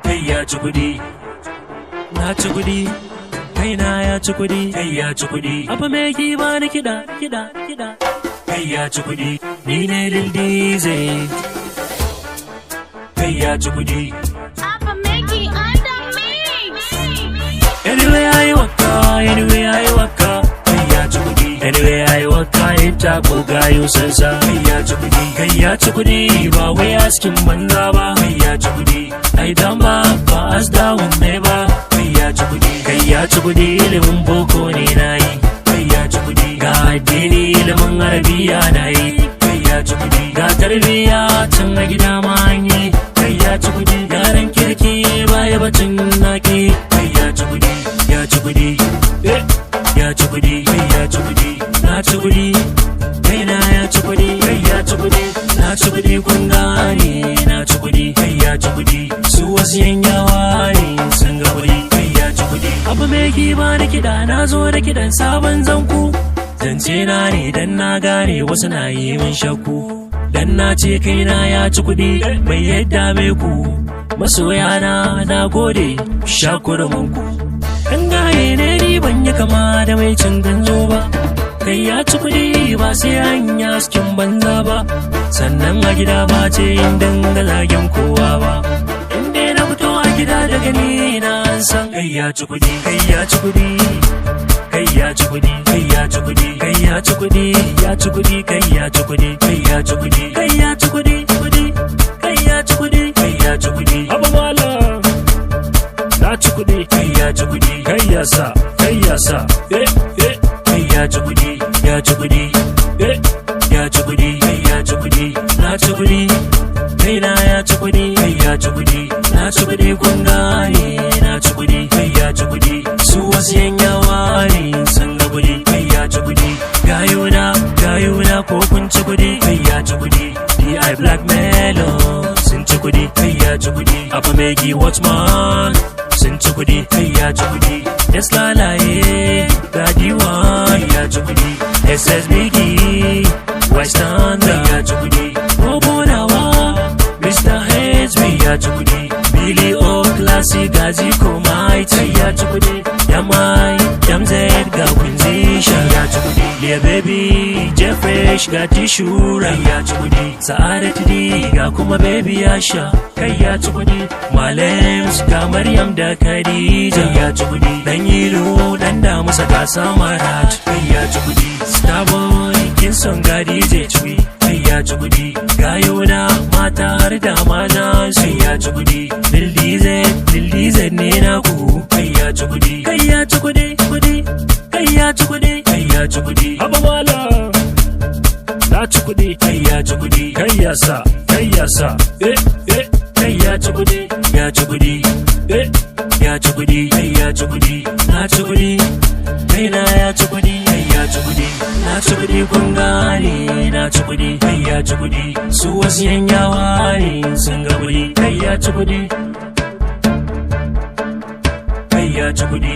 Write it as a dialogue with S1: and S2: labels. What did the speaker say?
S1: Kai ya ci kuɗi, na ci kuɗi, kaina ya ci kuɗi, kai ya ci kuɗi. Abu mai giba na kiɗa, kiɗa, kiɗa. Kai ya ci kuɗi, ni ne Lil Dizzy. Kai ya ci kuɗi.
S2: Abba Mickey on the mix.
S1: Anyway I waka, anyway I waka. Kai ya ci kuɗi. Anyway I waka, ita ko gayo sansa. Kai ya ci kuɗi, kai ya ci kuɗi. Ba wai askin banza ba. Kai ya ci kuɗi. Ai dan ba as dawon ne ba. Kai ya ci kuɗi, kai ya ci kuɗi. Ilimin boko ne na yi. Kai ya ci kuɗi. Ga addini ilimin arabiya na yi. Kai ya ci kuɗi. Ga tarbiyya can a gida ma an yi. Kai ya ci kuɗi. Yaran kirki baya bacin naki. Kai ya ci kuɗi, ya ci kuɗi. Ya ci kuɗi, kai ya ci kuɗi. Na ci kuɗi, kaina ya ci kuɗi. Kai ya ci kuɗi, na ci kuɗi kun gane. Na ci kuɗi, kai ya ci kuɗi. Su wasu yanyawa ne sun ga kuɗi. Kai ya ci kuɗi. Abu mai giba na kiɗa, na zo da kiɗan sabon zanku. Zance na ne dan na gane wasu na yi min shakku. Dan na ce kaina ya ci kuɗi, bai yadda mai ku. Masoyana na gode, shakurumanku. Dan gaye ne ni ban yi kama da mai cin ganzo ba. Kai ya ci kuɗi ba sai an yi askin banza ba. Sannan a gida ba ce yin dinga zagen kowa ba. Inda na fito a gida daga ni na san. Kai ya ci kuɗi, kai ya ci kuɗi. Kai ya ci kuɗi, kai ya ci kuɗi. Kai ya ci kuɗi, ya ci kuɗi. Kai ya ci kuɗi, kai ya ci kuɗi. Kai ya ci kuɗi, kuɗi. Kai ya ci kuɗi, kai ya ci kuɗi. Abu malam na ci kuɗi, kai ya ci kuɗi. Kai ya sa, kai ya sa. Kai ya ci kuɗi, ya ci kuɗi. Ya ci kuɗi, kai ya ci kuɗi. Na ci kuɗi, kaina ya ci kuɗi. Kai ya ci kuɗi, na ci kuɗi kun gane. Na ci kuɗi, kai ya ci kuɗi. Su wasu yanyawa ne sun ga kuɗi. Kai ya ci kuɗi. Gayuna ko kun ci kuɗi. Kai ya ci kuɗi. D.I. Black Melon sun ci kuɗi. Kai ya ci kuɗi. Abba Megi Watchman sun ci kuɗi. Kai ya ci kuɗi. Yes lalaye ga D1 kai ya ci kuɗi. SS Biggie West Thunder ya ci kuɗi. Bobo Nawa Mr. HB ya ci kuɗi. Billy O Classic Gazi Komai kai ya ci kuɗi. Yamai MZ ga Quincy Sha ya ci kuɗi. Lia Baby Jeffresh ga Tishura kai ya ci kuɗi. Sa'adat D ga kuma Baby Asha kai ya ci kuɗi. Malems ga Maryam da Khadija kai ya ci kuɗi. Dan Yilo dan da musa ga Samarat kai ya ci kuɗi. Starboy Kinson ga DJ Chui kai ya ci kuɗi. Gayona mata har da maza sai ya ci kuɗi. Lil Dizzy ne na ku kai ya ci kuɗi. Kai ya ci kuɗi, kuɗi. Kai ya ci kuɗi, kai ya ci kuɗi. Haba wala na ci kuɗi, kai ya ci kuɗi. Kai ya sa, kai ya sa. Kai ya ci kuɗi, ya ci kuɗi. Ya ci kuɗi, kai ya ci kuɗi. Na ci kuɗi, kaina ya ci kuɗi. Kai ya ci kuɗi, na ci kuɗi kun gane. Na ci kuɗi, kai ya ci kuɗi. Su wasu yanyawa ne sun ga kuɗi. Kai ya ci kuɗi. Kai ya ci kuɗi.